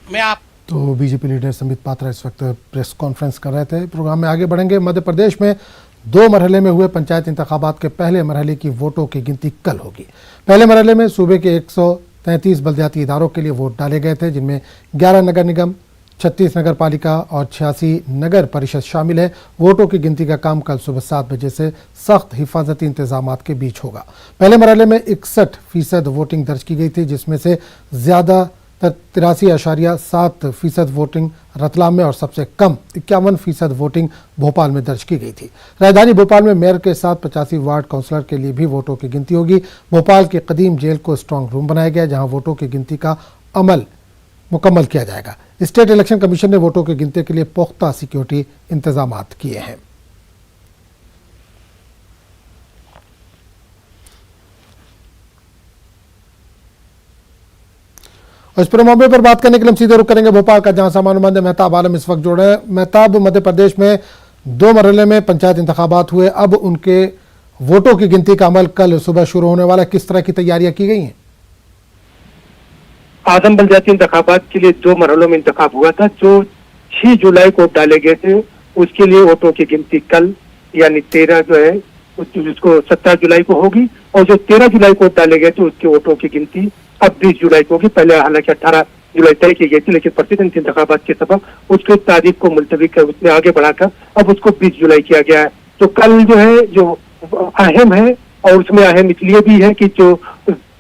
मैं आप तो बीजेपी लीडर संबित पात्रा इस वक्त प्रेस कॉन्फ्रेंस कर रहे थे। प्रोग्राम में आगे बढ़ेंगे। मध्य प्रदेश में 2 मरहले में हुए पंचायत इंतखाबात के पहले मरहले की वोटों की गिनती कल होगी। पहले मरहले में सूबे के 133 बलदियाती इदारों के लिए वोट डाले गए थे, जिनमें 11 नगर निगम, 36 नगर पालिका और 86 नगर परिषद शामिल है। वोटों की गिनती का काम कल सुबह 7 बजे से सख्त हिफाजती इंतजामात के बीच होगा। पहले मरहले में 61% वोटिंग दर्ज की गई थी, जिसमें से ज्यादा 83.7% वोटिंग रतलाम में और सबसे कम 51% वोटिंग भोपाल में दर्ज की गई थी। राजधानी भोपाल में मेयर के साथ 85 वार्ड काउंसलर के लिए भी वोटों की गिनती होगी। भोपाल के कदीम जेल को स्ट्रांग रूम बनाया गया, जहां वोटों की गिनती का अमल मुकम्मल किया जाएगा। स्टेट इलेक्शन कमीशन ने वोटों की गिनती के लिए पुख्ता सिक्योरिटी इंतजाम किए हैं। और इस पूरे मामले पर बात करने के लिए हम सीधे रुख करेंगे भोपाल का, जहां सामान्य मेहताब आलम इस वक्त जुड़ रहे हैं। मेहताब, मध्य प्रदेश में 2 मरहले में पंचायत इंतखाबात हुए, अब उनके वोटों की गिनती का अमल कल सुबह शुरू होने वाला है। किस तरह की तैयारियां की गई हैं? आजम बलदियाती इंतखाबात के लिए 2 मरहलों में इंतखाब हुआ था। जो 6 जुलाई को डाले गए थे, उसके लिए वोटों की गिनती कल यानी 13 जो है उसको 17 जुलाई को होगी, और जो 13 जुलाई को डाले गए थे उसके वोटों की गिनती अब 20 जुलाई को होगी। पहले हालांकि 18 जुलाई तय की गई थी, लेकिन प्रेसिडेंट इंतखाबात के सबब उसकी तारीख को मुलतवी कर उसने आगे बढ़ाकर अब उसको 20 जुलाई किया गया है। तो कल जो है जो अहम है, और उसमें अहम इसलिए भी है कि जो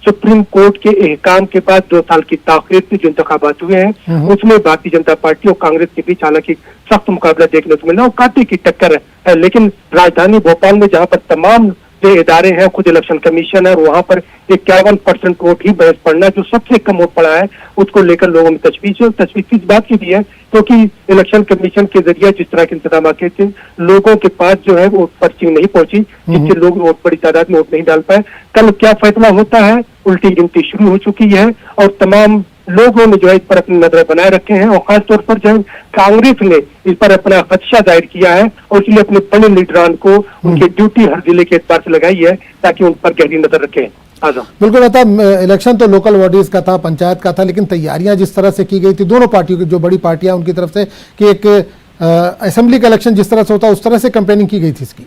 सुप्रीम कोर्ट के एहकाम के बाद 2 साल की ताखीर से जो इंतखाबात हुए हैं, उसमें भारतीय जनता पार्टी और कांग्रेस के बीच हालांकि सख्त मुकाबला देखने को मिला और कांटे की टक्कर है। लेकिन राजधानी भोपाल में जहां पर तमाम जो इदारे हैं, खुद इलेक्शन कमीशन है, और वहां पर 51% वोट ही बहस पड़ना, जो सबसे कम वोट पड़ा है, उसको लेकर लोगों में तशवीश है। तशवीश इस बात की भी है क्योंकि इलेक्शन कमीशन के जरिए जिस तरह के इंतजाम किए थे, लोगों के पास जो है वो पर्ची नहीं पहुंची, जिससे लोग वोट बड़ी तादाद में वोट नहीं डाल पाए। कल क्या फैसला होता है? उल्टी गिनती शुरू हो चुकी है और तमाम लोगों ने जो है इस पर अपनी नजर बनाए रखे हैं, और खासतौर पर जो है कांग्रेस ने इस पर अपना खदशा जाहिर किया है और इसलिए अपने बड़े लीडरान को उनकी ड्यूटी हर जिले के एतबार से लगाई है ताकि उन पर गहरी नजर रखें। बिल्कुल मेहताब, इलेक्शन तो लोकल बॉडीज का था, पंचायत का था, लेकिन तैयारियां जिस तरह से की गई थी दोनों पार्टियों की, जो बड़ी पार्टियां उनकी तरफ से कि एक असेंबली का इलेक्शन जिस तरह से होता है उस तरह से कैंपेनिंग की गई थी इसकी।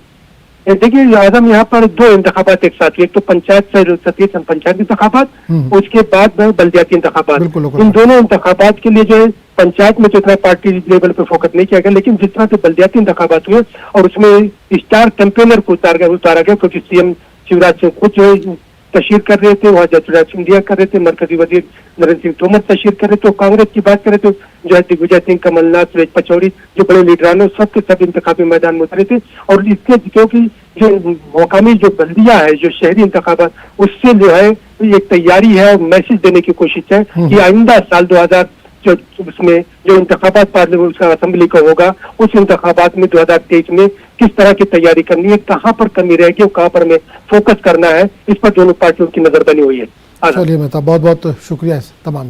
देखिए आजम, यहाँ पर 2 इंतखाबात एक साथ, एक तो पंचायत से पंचायत इंतखाबात, उसके बाद बलदियाती इंतखाबात। इन दोनों इंतखाबात के लिए जो है पंचायत में तो इतना पार्टी लेवल पे फोकस नहीं किया गया, लेकिन जिस तरह से बलदियाती इंतखाबात हुए और उसमें स्टार कैंपेनर को उतारा गया, क्योंकि सीएम शिवराज सिंह खुद जो है तशहीर कर रहे थे, वहाँ ज्योतिरादित्य सिंधिया कर रहे थे, मरकजी वजीर नरेंद्र सिंह तोमर तशहीर कर रहे थे, तो कांग्रेस की बात करें तो जो है दिग्विजय सिंह, कमलनाथ, सुरेश पचौरी, जो बड़े लीडरान है, सबके सब इंतखाबी मैदान में उतरे थे। और इसके क्योंकि जो मकामी जो बल्दिया है, जो शहरी इंतखाबात, उससे जो है एक तैयारी है और मैसेज देने की कोशिश है कि आइंदा साल 2000 जो उसमें जो इंतखाबात पार्लियामेंट उसका असेंबली का होगा, उस इंतखाबात में 2023 में किस तरह की तैयारी करनी है, कहाँ पर कमी रहेगी और कहाँ पर हमें फोकस करना है, इस पर दोनों पार्टियों की नजर बनी हुई है। चलिए मेहताब, बहुत बहुत शुक्रिया इस तमाम